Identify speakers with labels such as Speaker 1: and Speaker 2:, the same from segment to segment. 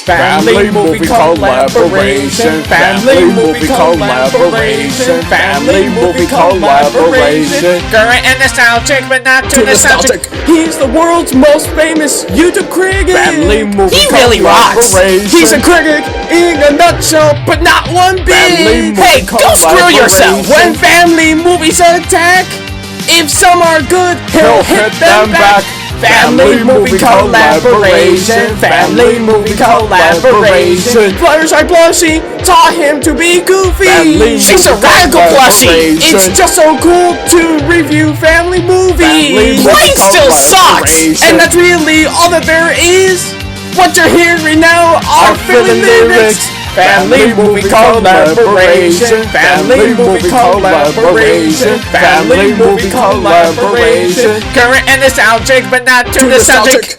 Speaker 1: Family movie collaboration. Family movie collaboration. Family movie collaboration.
Speaker 2: Current and nostalgic, but not too nostalgic.
Speaker 1: He's the world's most famous YouTube critic.
Speaker 2: Family movie He really rocks.
Speaker 1: He's a critic in a nutshell, but not one bit.
Speaker 2: Hey, go screw yourself.
Speaker 1: When family movies attack, if some are good, he'll hit them back. Family movie collaboration. Family movie collaboration. Fluttershy Plushie taught him to be goofy.
Speaker 2: She's a radical plushie.
Speaker 1: It's just so cool to review family movies.
Speaker 2: Plain still sucks.
Speaker 1: And that's really all that there is. What you're hearing now are Philly lyrics. Family movie collaboration. Family movie collaboration. Family movie collaboration.
Speaker 2: Current and nostalgic, but not too nostalgic.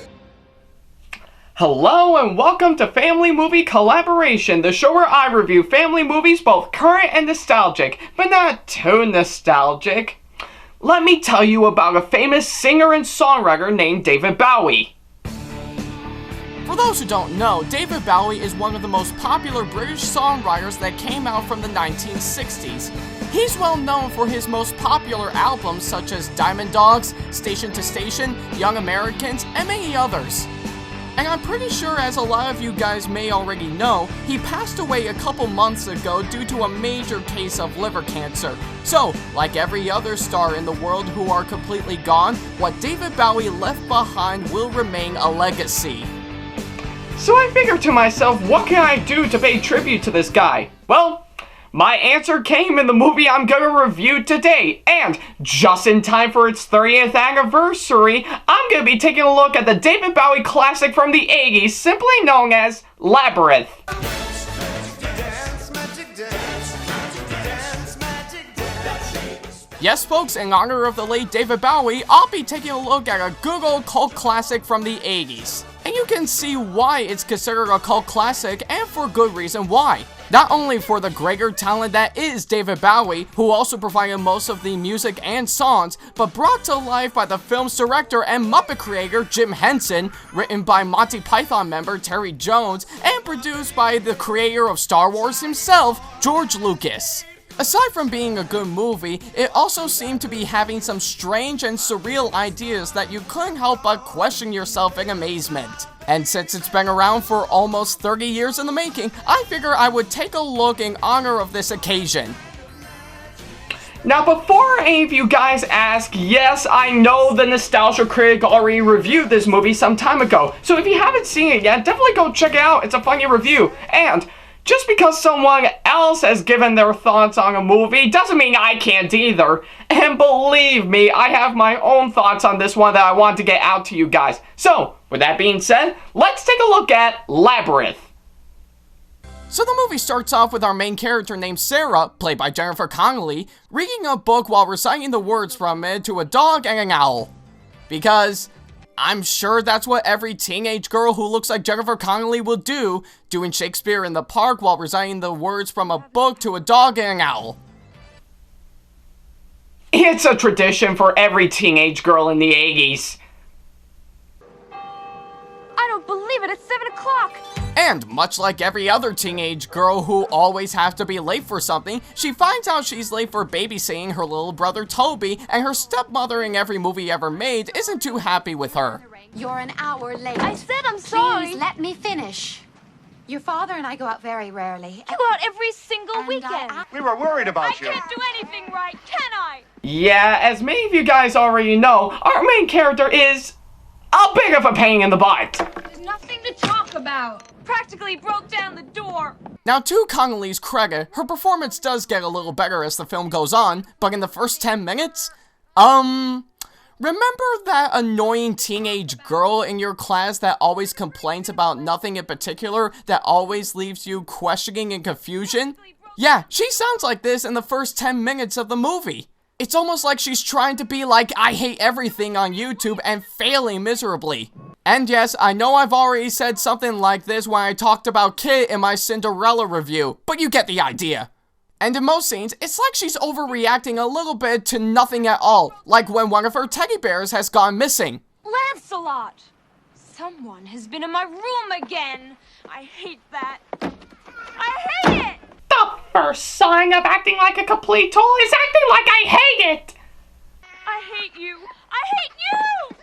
Speaker 3: Hello and welcome to Family Movie Collaboration, the show where I review family movies both current and nostalgic, but not too nostalgic. Let me tell you about a famous singer and songwriter named David Bowie. For those who don't know, David Bowie is one of the most popular British songwriters that came out from the 1960s. He's well known for his most popular albums such as Diamond Dogs, Station to Station, Young Americans, and many others. And I'm pretty sure, as a lot of you guys may already know, he passed away a couple months ago due to a major case of liver cancer. So, like every other star in the world who are completely gone, what David Bowie left behind will remain a legacy. So I figured to myself, what can I do to pay tribute to this guy? Well, my answer came in the movie I'm gonna review today, and just in time for its 30th anniversary, I'm gonna be taking a look at the David Bowie classic from the 80s, simply known as Labyrinth. Yes folks, in honor of the late David Bowie, I'll be taking a look at a good old cult classic from the 80s. And you can see why it's considered a cult classic, and for good reason why. Not only for the greater talent that is David Bowie, who also provided most of the music and songs, but brought to life by the film's director and Muppet creator Jim Henson, written by Monty Python member Terry Jones, and produced by the creator of Star Wars himself, George Lucas. Aside from being a good movie, it also seemed to be having some strange and surreal ideas that you couldn't help but question yourself in amazement. And since it's been around for almost 30 years in the making, I figure I would take a look in honor of this occasion. Now before any of you guys ask, yes, I know the Nostalgia Critic already reviewed this movie some time ago, so if you haven't seen it yet, definitely go check it out, it's a funny review. And just because someone else has given their thoughts on a movie doesn't mean I can't either. And believe me, I have my own thoughts on this one that I want to get out to you guys. So, with that being said, let's take a look at Labyrinth. So the movie starts off with our main character named Sarah, played by Jennifer Connelly, reading a book while reciting the words from it to a dog and an owl. Because I'm sure that's what every teenage girl who looks like Jennifer Connelly will do, doing Shakespeare in the Park while reciting the words from a book to a dog and an owl. It's a tradition for every teenage girl in the 80s.
Speaker 4: I don't believe it, it's 7 o'clock!
Speaker 3: And much like every other teenage girl who always has to be late for something, she finds out she's late for babysitting her little brother Toby, and her stepmother in every movie ever made isn't too happy with her.
Speaker 4: You're an hour late.
Speaker 5: I said I'm sorry.
Speaker 4: Please let me finish. Your father and I go out very rarely.
Speaker 5: You go out every single weekend.
Speaker 6: We were worried about you.
Speaker 5: I can't do anything right, can I?
Speaker 3: Yeah, as many of you guys already know, our main character is a bit of a pain in the butt.
Speaker 5: There's nothing to talk about. Practically broke down the door.
Speaker 3: Now, to Connelly's credit, her performance does get a little better as the film goes on, but in the first 10 minutes, remember that annoying teenage girl in your class that always complains about nothing in particular, that always leaves you questioning and confusion? Yeah, she sounds like this in the first 10 minutes of the movie. It's almost like she's trying to be like I Hate Everything on YouTube and failing miserably. And yes, I know I've already said something like this when I talked about Kit in my Cinderella review, but you get the idea. And in most scenes, it's like she's overreacting a little bit to nothing at all, like when one of her teddy bears has gone missing.
Speaker 5: Lancelot! Someone has been in my room again. I hate that. I hate it!
Speaker 2: The first sign of acting like a complete tool is acting like I hate it!
Speaker 5: I hate you. I hate you!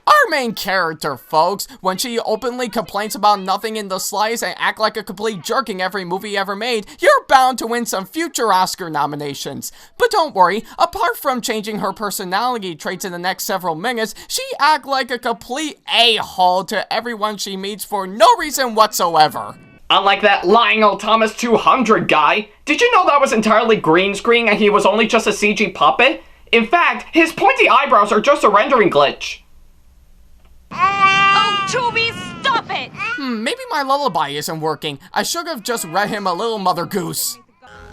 Speaker 3: Our main character, folks, when she openly complains about nothing in the slice and act like a complete jerk in every movie ever made, you're bound to win some future Oscar nominations. But don't worry, apart from changing her personality traits in the next several minutes, she act like a complete a-hole to everyone she meets for no reason whatsoever.
Speaker 2: Unlike that lying old Thomas 200 guy, did you know that was entirely green screen and he was only just a CG puppet? In fact, his pointy eyebrows are just a rendering glitch.
Speaker 5: Oh, Toby, stop it!
Speaker 3: Maybe my lullaby isn't working. I should have just read him a little Mother Goose.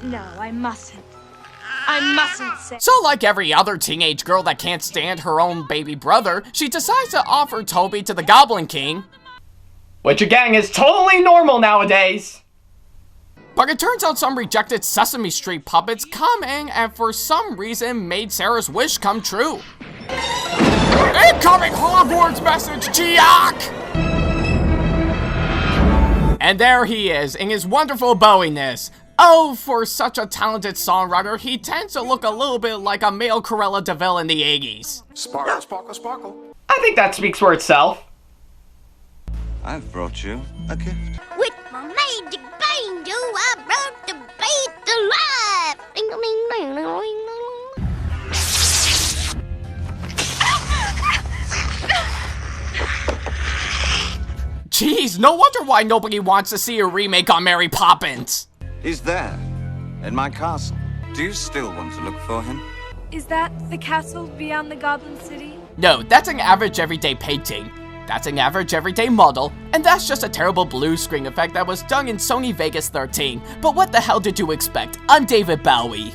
Speaker 5: No, I mustn't. I mustn't say.
Speaker 3: So like every other teenage girl that can't stand her own baby brother, she decides to offer Toby to the Goblin King.
Speaker 2: Which again is totally normal nowadays.
Speaker 3: But it turns out some rejected Sesame Street puppets come in and for some reason made Sarah's wish come true. Incoming Hogwarts message, Giac! And there he is, in his wonderful Bowie-ness. Oh, for such a talented songwriter, he tends to look a little bit like a male Cruella de Vil in the 80s.
Speaker 6: Sparkle, sparkle, sparkle.
Speaker 2: I think that speaks for itself.
Speaker 6: I've brought you a gift.
Speaker 7: With my magic banjo, I brought the beat to life. Ding, ding, ding, ding, ding.
Speaker 3: Jeez, no wonder why nobody wants to see a remake on Mary Poppins.
Speaker 6: He's there, in my castle. Do you still want to look for him?
Speaker 5: Is that the castle beyond the Goblin City?
Speaker 3: No, that's an average everyday painting. That's an average everyday model, and that's just a terrible blue screen effect that was done in Sony Vegas 13. But what the hell did you expect? I'm David Bowie.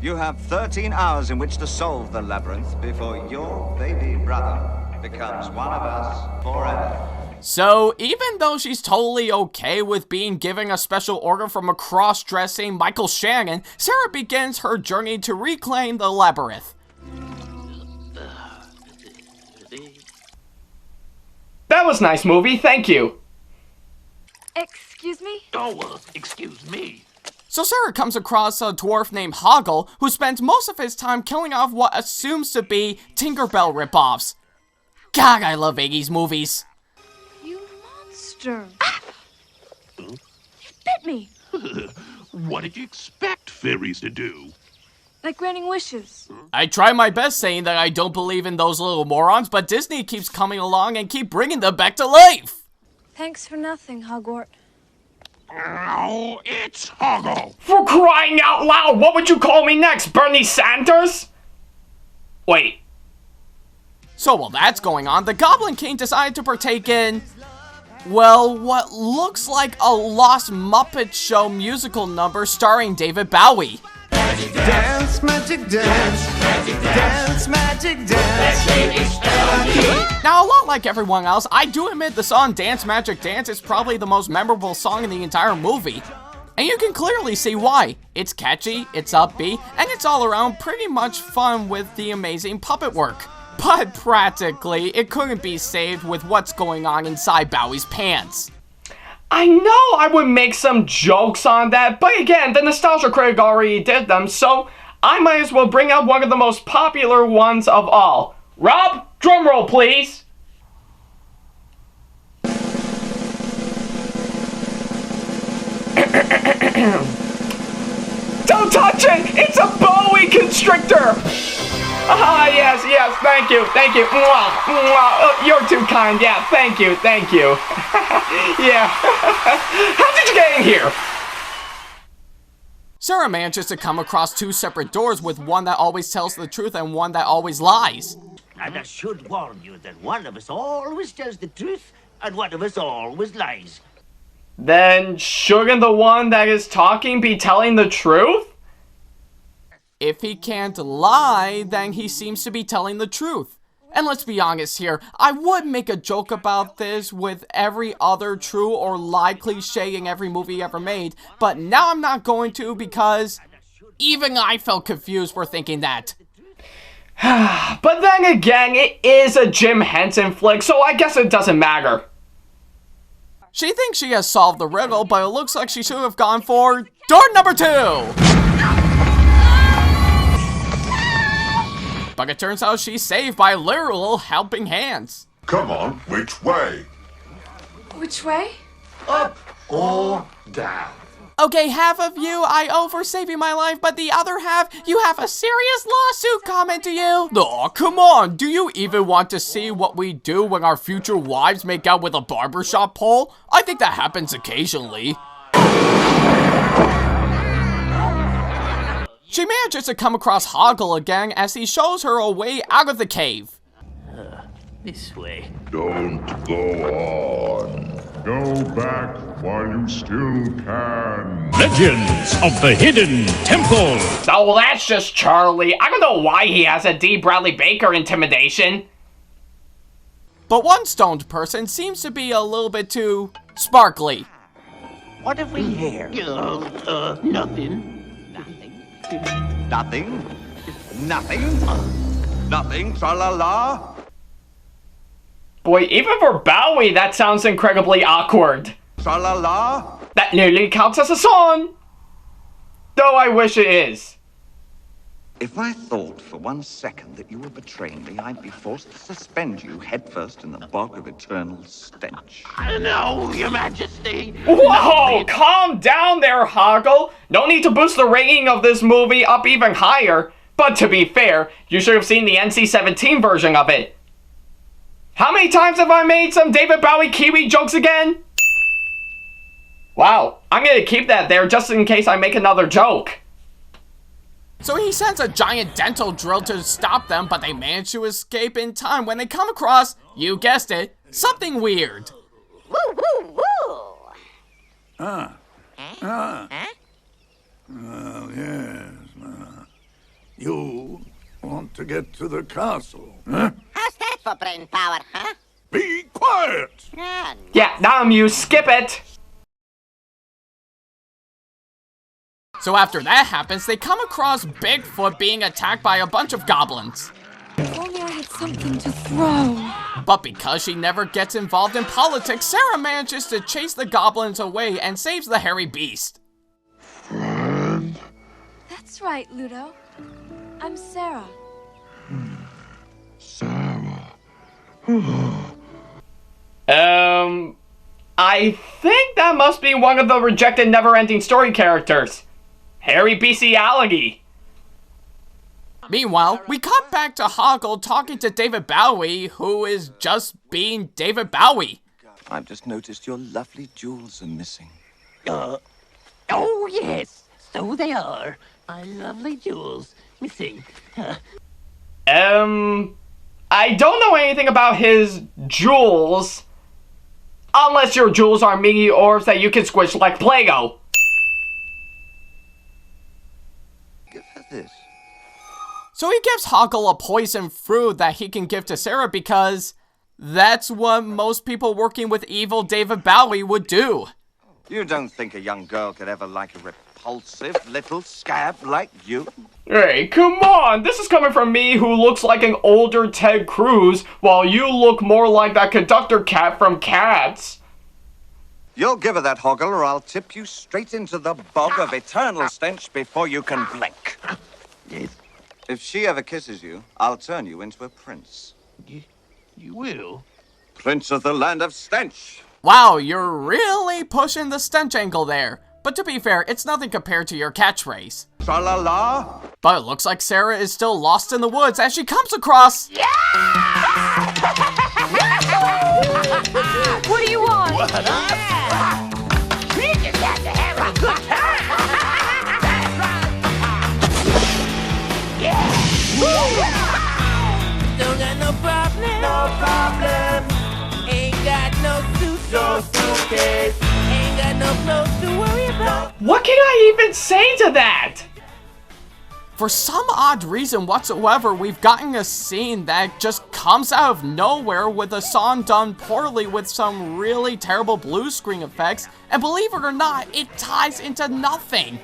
Speaker 6: You have 13 hours in which to solve the labyrinth before your baby brother becomes one of us forever.
Speaker 3: So, even though she's totally okay with being given a special order from a cross-dressing Michael Shannon, Sarah begins her journey to reclaim the Labyrinth.
Speaker 2: That was a nice movie, thank you.
Speaker 5: Excuse me?
Speaker 8: Excuse me.
Speaker 3: So Sarah comes across a dwarf named Hoggle, who spends most of his time killing off what assumes to be Tinkerbell ripoffs. God, I love 80s movies.
Speaker 5: You monster. Ah! You bit me.
Speaker 8: What did you expect fairies to do?
Speaker 5: Like granting wishes.
Speaker 3: I try my best saying that I don't believe in those little morons, but Disney keeps coming along and keep bringing them back to life.
Speaker 5: Thanks for nothing, Hogwarts.
Speaker 8: Oh, it's Hoggle.
Speaker 2: For crying out loud, what would you call me next, Bernie Sanders? Wait.
Speaker 3: So while that's going on, the Goblin King decided to partake in, well, what looks like a Lost Muppet Show musical number starring David Bowie.
Speaker 9: Dance, magic dance, dance, magic dance.
Speaker 3: Now, a lot like everyone else, I do admit the song Dance Magic Dance is probably the most memorable song in the entire movie. And you can clearly see why. It's catchy, it's upbeat, and it's all around pretty much fun with the amazing puppet work. But practically, it couldn't be saved with what's going on inside Bowie's pants.
Speaker 2: I know I would make some jokes on that, but again, the Nostalgia Critic already did them, so I might as well bring out one of the most popular ones of all. Rob, drumroll please! Don't touch it! It's a Bowie constrictor! Ah, yes, thank you. Mwah, mwah. You're too kind, yeah, thank you. Yeah. How did you get in here?
Speaker 3: Sarah manages to come across two separate doors with one that always tells the truth and one that always lies.
Speaker 10: And I should warn you that one of us always tells the truth and one of us always lies.
Speaker 2: Then shouldn't the one that is talking be telling the truth?
Speaker 3: If he can't lie, then he seems to be telling the truth. And let's be honest here, I would make a joke about this with every other true or lie cliche in every movie ever made, but now I'm not going to because even I felt confused for thinking that.
Speaker 2: But then again, it is a Jim Henson flick, so I guess it doesn't matter.
Speaker 3: She thinks she has solved the riddle, but it looks like she should have gone for door number 2! But it turns out she's saved by literal helping hands.
Speaker 8: Come on, which way?
Speaker 5: Which way?
Speaker 8: Up or down?
Speaker 3: Okay, half of you I owe for saving my life, but the other half, you have a serious lawsuit coming to you. Aw, come on, do you even want to see what we do when our future wives make out with a barbershop pole? I think that happens occasionally. She manages to come across Hoggle again as he shows her a way out of the cave.
Speaker 10: This way.
Speaker 8: Don't go on. Go back while you still can.
Speaker 11: Legends of the Hidden Temple.
Speaker 2: Oh, that's just Charlie. I don't know why he has a D. Bradley Baker intimidation.
Speaker 3: But one stoned person seems to be a little bit too sparkly.
Speaker 10: What have we here? Nothing.
Speaker 6: Nothing? Nothing? Nothing, tra-la-la?
Speaker 2: Boy, even for Bowie, that sounds incredibly awkward.
Speaker 6: Tra-la-la?
Speaker 2: That nearly counts as a song. Though I wish it is.
Speaker 6: If I thought for 1 second that you were betraying me, I'd be forced to suspend you headfirst in the bog of eternal stench.
Speaker 10: No, Your Majesty.
Speaker 2: Whoa, calm down there, Hoggle. No need to boost the rating of this movie up even higher. But to be fair, you should have seen the NC-17 version of it. How many times have I made some David Bowie Kiwi jokes again? Wow, I'm gonna keep that there just in case I make another joke.
Speaker 3: So he sends a giant dental drill to stop them, but they manage to escape in time when they come across, you guessed it, something weird.
Speaker 7: Woo, woo, woo!
Speaker 9: Oh, yes. You want to get to the castle, huh?
Speaker 7: How's that for brain power, huh?
Speaker 9: Be quiet!
Speaker 2: Yeah, now I'm used. Skip it.
Speaker 3: So after that happens, they come across Bigfoot being attacked by a bunch of goblins.
Speaker 5: If only I had something to throw.
Speaker 3: But because she never gets involved in politics, Sarah manages to chase the goblins away and saves the hairy beast.
Speaker 5: That's right, Ludo. I'm Sarah.
Speaker 8: Sarah.
Speaker 2: I think that must be one of the rejected Never-Ending Story characters. Harry Bestiality.
Speaker 3: Meanwhile, we cut back to Hoggle talking to David Bowie, who is just being David Bowie.
Speaker 6: I've just noticed your lovely jewels are missing.
Speaker 10: Oh, yes. So they are. My lovely jewels. Missing.
Speaker 2: I don't know anything about his jewels. Unless your jewels are mini orbs that you can squish like Play-Doh.
Speaker 6: Give her this.
Speaker 3: So he gives Hoggle a poison fruit that he can give to Sarah because that's what most people working with evil David Bowie would do.
Speaker 6: You don't think a young girl could ever like a repulsive little scab like you?
Speaker 2: Hey, come on! This is coming from me who looks like an older Ted Cruz, while you look more like that conductor cat from Cats.
Speaker 6: You'll give her that, Hoggle, or I'll tip you straight into the bog of eternal stench before you can blink.
Speaker 10: Yes.
Speaker 6: If she ever kisses you, I'll turn you into a prince.
Speaker 10: You will?
Speaker 6: Prince of the land of stench.
Speaker 3: Wow, you're really pushing the stench angle there. But to be fair, it's nothing compared to your catchphrase.
Speaker 6: Tra-la-la.
Speaker 3: But it looks like Sarah is still lost in the woods as she comes across...
Speaker 5: What do you want?
Speaker 10: We just have to have a good time. Yeah. Don't got no problem. No problem. Ain't got no suit. No suitcase. Ain't got no clothes to worry about.
Speaker 2: What can I even say to that?
Speaker 3: For some odd reason whatsoever, we've gotten a scene that just comes out of nowhere with a song done poorly with some really terrible blue screen effects, and believe it or not, it ties into nothing.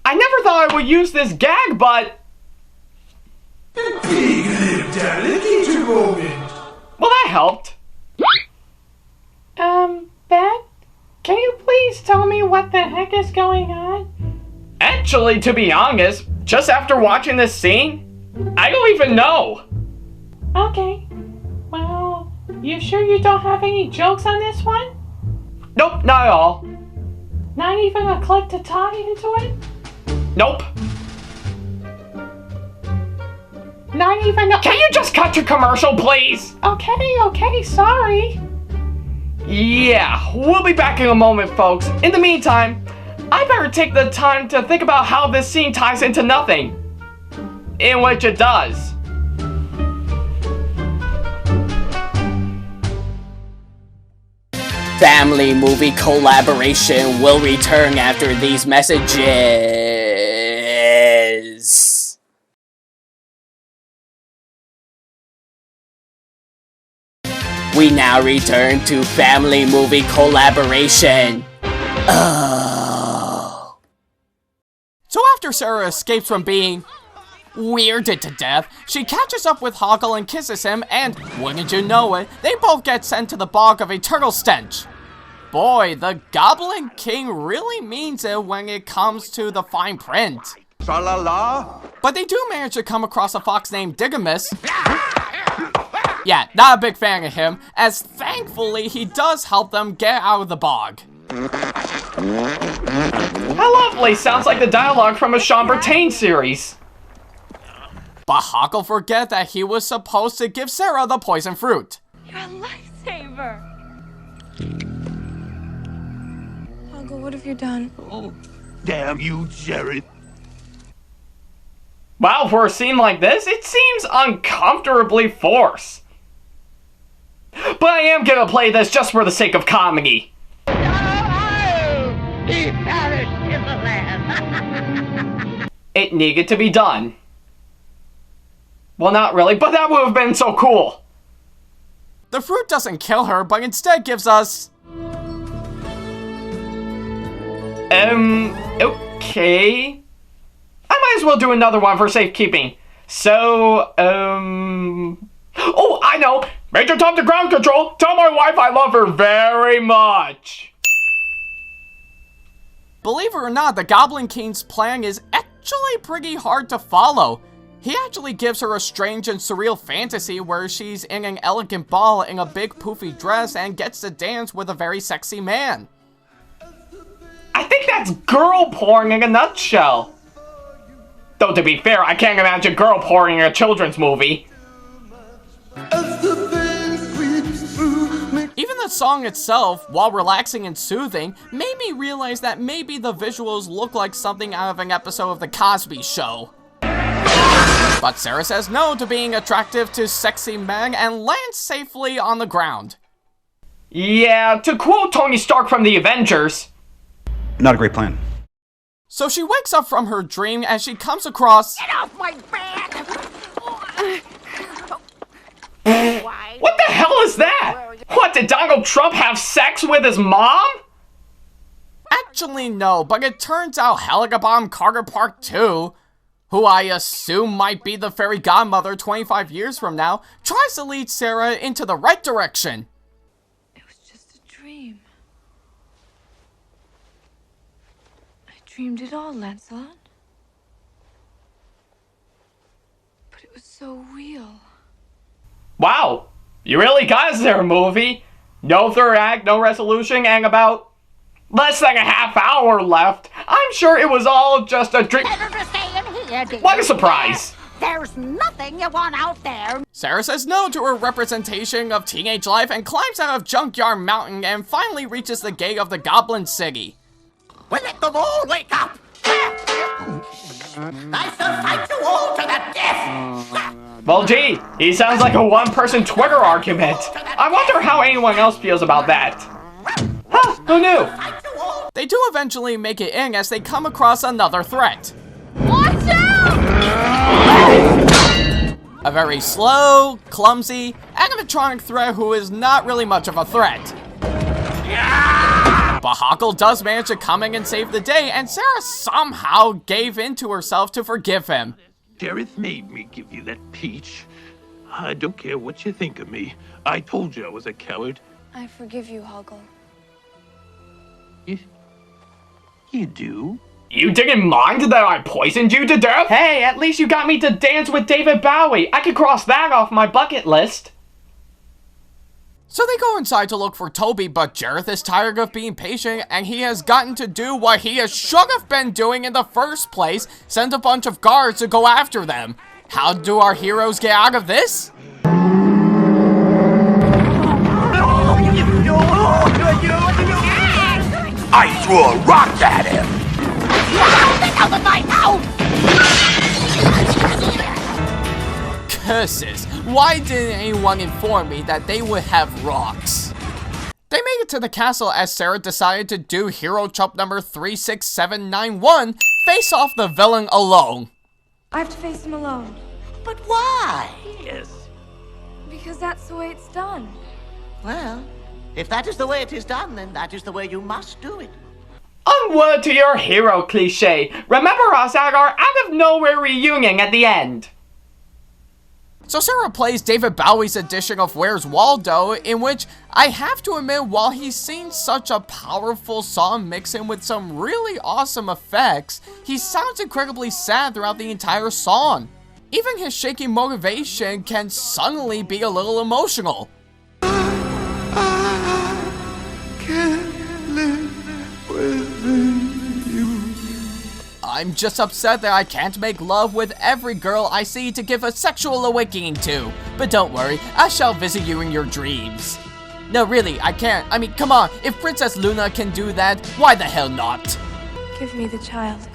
Speaker 2: I never thought I would use this gag, but...
Speaker 9: Big lived alligator moment.
Speaker 2: Well, that helped. Bad Actually, to be honest, just after watching this scene, I don't even know.
Speaker 10: Okay. Well, you sure you don't have any jokes on this one?
Speaker 2: Nope, not at all.
Speaker 10: Not even a clip to tie into it?
Speaker 2: Nope.
Speaker 10: Not even a...
Speaker 2: Can you just cut your commercial, please?
Speaker 10: Okay, sorry.
Speaker 2: Yeah, we'll be back in a moment, folks. In the meantime, I better take the time to think about how this scene ties into nothing. In which it does.
Speaker 1: Family movie collaboration will return after these messages. We now return to family movie collaboration. Oh.
Speaker 3: So after Sarah escapes from being weirded to death, she catches up with Hoggle and kisses him, and wouldn't you know it, they both get sent to the bog of eternal stench. Boy, the Goblin King really means it when it comes to the fine print.
Speaker 6: Tra-la-la.
Speaker 3: But they do manage to come across a fox named Digimus. Yeah, not a big fan of him, as thankfully he does help them get out of the bog.
Speaker 2: How lovely! Sounds like the dialogue from a Sean Bertain series.
Speaker 3: But Hoggle forget that he was supposed to give Sarah the poison fruit.
Speaker 5: You're a lifesaver. Hoggle, what have you done?
Speaker 9: Oh, damn you, Jared.
Speaker 2: Wow, for a scene like this, it seems uncomfortably forced. But I am gonna play this just for the sake of comedy.
Speaker 10: He perished in the land.
Speaker 2: It needed to be done. Well, not really, but that would have been so cool.
Speaker 3: The fruit doesn't kill her, but instead gives us...
Speaker 2: Okay. I might as well do another one for safekeeping. So, oh, I know! Major Tom to ground control! Tell my wife I love her very much!
Speaker 3: Believe it or not, the Goblin King's plan is actually pretty hard to follow. He actually gives her a strange and surreal fantasy where she's in an elegant ball in a big poofy dress and gets to dance with a very sexy man.
Speaker 2: I think that's girl porn in a nutshell. Though to be fair, I can't imagine girl porn in a children's movie.
Speaker 3: Even the song itself, while relaxing and soothing, made me realize that maybe the visuals look like something out of an episode of The Cosby Show. But Sarah says no to being attractive to sexy men and lands safely on the ground.
Speaker 2: Yeah, to quote Tony Stark from the Avengers,
Speaker 12: not a great plan.
Speaker 3: So she wakes up from her dream as she comes across...
Speaker 10: Get off my back!
Speaker 2: What the hell is that? What, did Donald Trump have sex with his mom?
Speaker 3: Actually no, but it turns out Helicobomb Carter Park 2, who I assume might be the fairy godmother 25 years from now, tries to lead Sarah into the right direction.
Speaker 5: It was just a dream. I dreamed it all, Lancelot. But it was so real.
Speaker 2: Wow, you really got us there, movie. No third act, no resolution, and about less than a half hour left. I'm sure it was all just a dream. What a surprise!
Speaker 10: There's nothing you want out there.
Speaker 3: Sarah says no to her representation of teenage life and climbs out of Junkyard Mountain and finally reaches the gate of the Goblin City.
Speaker 10: Well, let them all wake up. I shall fight you all to the death.
Speaker 2: Well, gee, he sounds like a one-person Twitter argument. I wonder how anyone else feels about that. Huh, who knew?
Speaker 3: They do eventually make it in as they come across another threat.
Speaker 5: Watch out!
Speaker 3: A very slow, clumsy, animatronic threat who is not really much of a threat. But Hoggle does manage to come in and save the day, and Sarah somehow gave in to herself to forgive him.
Speaker 9: Gareth made me give you that peach. I don't care what you think of me. I told you I was a coward.
Speaker 5: I forgive you, Hoggle.
Speaker 9: You do?
Speaker 2: You didn't mind that I poisoned you to death? Hey, at least you got me to dance with David Bowie. I could cross that off my bucket list.
Speaker 3: So they go inside to look for Toby, but Jareth is tired of being patient, and he has gotten to do what he should have been doing in the first place, send a bunch of guards to go after them. How do our heroes get out of this?
Speaker 13: I threw a rock at him!
Speaker 7: Out of my house!
Speaker 3: Curses! Why didn't anyone inform me that they would have rocks? They made it to the castle as Sarah decided to do hero chop number 36791, face off the villain alone.
Speaker 5: I have to face him alone.
Speaker 10: But why?
Speaker 9: Yes.
Speaker 5: Because that's the way it's done.
Speaker 10: Well, if that is the way it is done, then that is the way you must do it.
Speaker 2: Onward to your hero cliche. Remember us at our out-of-nowhere reunion at the end.
Speaker 3: So Sarah plays David Bowie's edition of Where's Waldo, in which I have to admit, while he's seen such a powerful song mixing with some really awesome effects, he sounds incredibly sad throughout the entire song. Even his shaky motivation can suddenly be a little emotional. I'm just upset that I can't make love with every girl I see to give a sexual awakening to. But don't worry, I shall visit you in your dreams. No, really, I can't. I mean, come on, if Princess Luna can do that, why the hell not?
Speaker 5: Give me the child.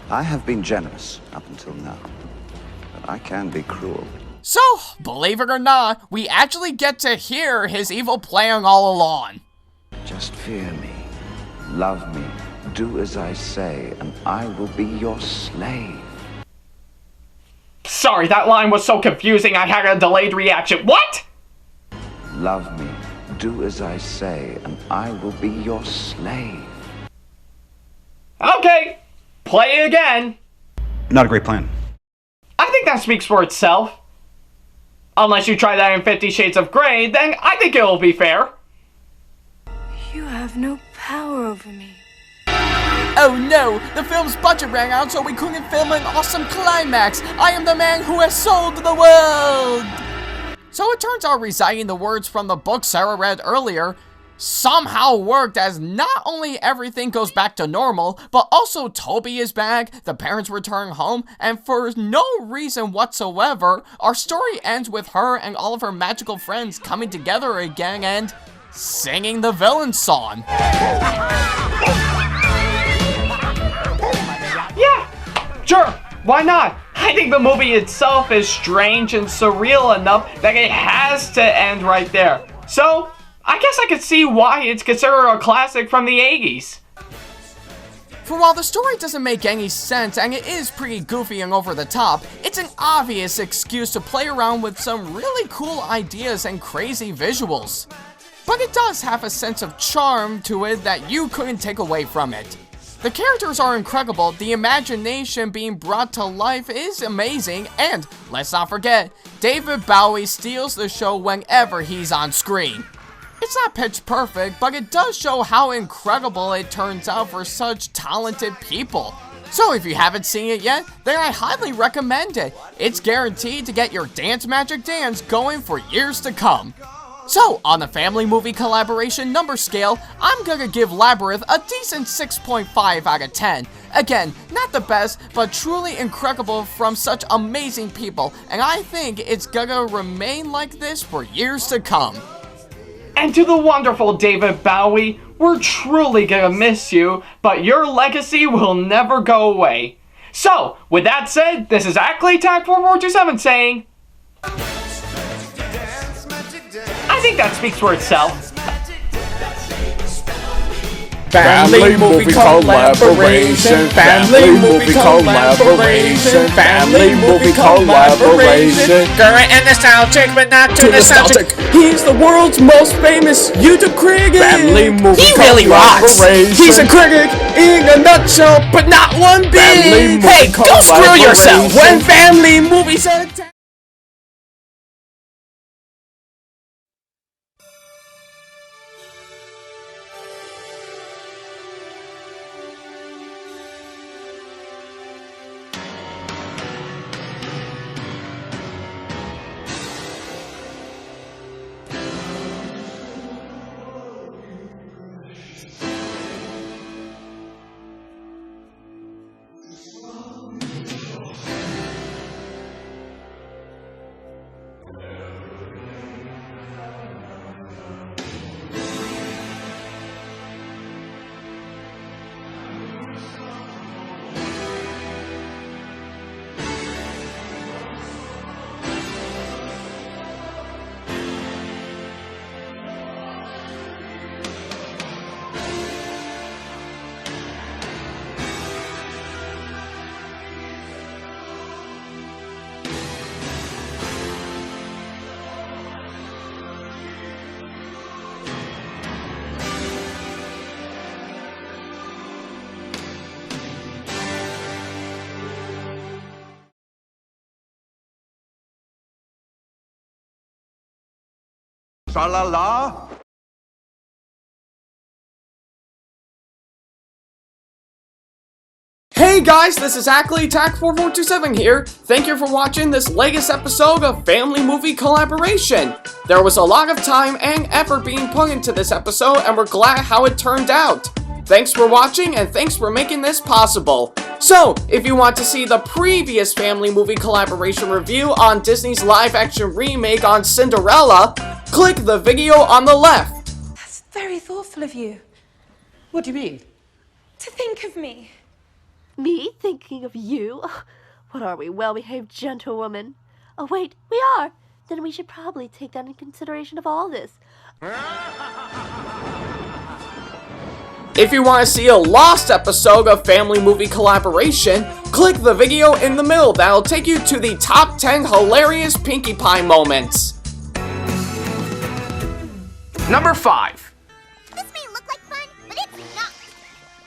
Speaker 6: I have been generous up until now, but I can be cruel.
Speaker 3: So, believe it or not, we actually get to hear his evil plan all along.
Speaker 6: Just fear me, love me, do as I say, and I will be your slave.
Speaker 2: Sorry, that line was so confusing I had a delayed reaction. What?
Speaker 6: Love me, do as I say, and I will be your slave.
Speaker 2: Okay, play it again.
Speaker 12: Not a great plan.
Speaker 2: I think that speaks for itself. Unless you try that in 50 Shades of Grey, then I think it'll be fair.
Speaker 5: You have no power over me.
Speaker 3: Oh no, the film's budget ran out so we couldn't film an awesome climax. I am the man who has sold the world. So it turns out reciting the words from the book Sarah read earlier somehow worked, as not only everything goes back to normal, but also Toby is back, the parents return home, and for no reason whatsoever, our story ends with her and all of her magical friends coming together again and singing the villain song.
Speaker 2: Yeah, sure, why not? I think the movie itself is strange and surreal enough that it has to end right there. So, I guess I could see why it's considered a classic from the 80s.
Speaker 3: For while the story doesn't make any sense and it is pretty goofy and over the top, it's an obvious excuse to play around with some really cool ideas and crazy visuals. But it does have a sense of charm to it that you couldn't take away from it. The characters are incredible, the imagination being brought to life is amazing, and let's not forget, David Bowie steals the show whenever he's on screen. It's not pitch perfect, but it does show how incredible it turns out for such talented people. So if you haven't seen it yet, then I highly recommend it. It's guaranteed to get your dance magic dance going for years to come. So, on the family movie collaboration number scale, I'm gonna give Labyrinth a decent 6.5 out of 10. Again, not the best, but truly incredible from such amazing people, and I think it's gonna remain like this for years to come.
Speaker 2: And to the wonderful David Bowie, we're truly gonna miss you, but your legacy will never go away. So, with that said, this is Ackley Tag 4427 saying, I think that speaks for itself.
Speaker 1: Family movie collaboration, family movie collaboration, family movie collaboration.
Speaker 14: Current and nostalgic, but not too nostalgic.
Speaker 1: He's the world's most famous YouTube critic. Family movie
Speaker 14: He really rocks.
Speaker 1: He's a critic in a nutshell, but not one bit.
Speaker 14: Hey, go screw yourself.
Speaker 1: When family movies attack.
Speaker 6: Tra-la-la.
Speaker 3: Hey guys, this is Ackley Tack4427 here. Thank you for watching this latest episode of Family Movie Collaboration. There was a lot of time and effort being put into this episode, and we're glad how it turned out. Thanks for watching, and thanks for making this possible. So, if you want to see the previous Family Movie Collaboration review on Disney's live-action remake on Cinderella, click the video on the left.
Speaker 15: That's very thoughtful of you.
Speaker 16: What do you mean?
Speaker 15: To think of me.
Speaker 17: Me thinking of you? What are we, well-behaved gentlewomen? Oh wait, we are! Then we should probably take that in consideration of all this.
Speaker 3: If you want to see a lost episode of Family Movie Collaboration, click the video in the middle that'll take you to the top 10 hilarious Pinkie Pie moments.
Speaker 1: Number 5.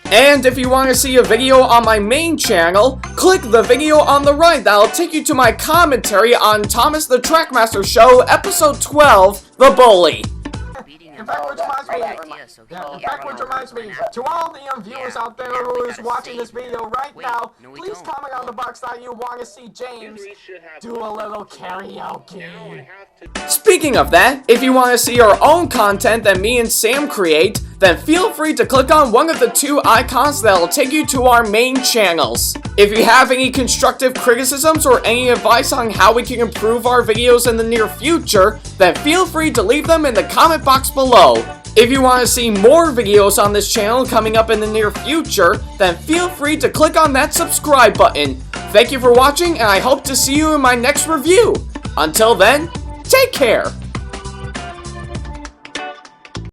Speaker 3: And if you want to see a video on my main channel, click the video on the right that'll take you to my commentary on Thomas the Trackmaster Show, Episode 12, The Bully.
Speaker 1: In fact, which reminds me, to all the viewers out there who is watching this video right now, please comment on the box that you want to see James do a little karaoke.
Speaker 3: Speaking of that, if you want to see your own content that me and Sam create, then feel free to click on one of the 2 icons that'll take you to our main channels. If you have any constructive criticisms or any advice on how we can improve our videos in the near future, then feel free to leave them in the comment box below. If you want to see more videos on this channel coming up in the near future, then feel free to click on that subscribe button. Thank you for watching, and I hope to see you in my next review. Until then, take care!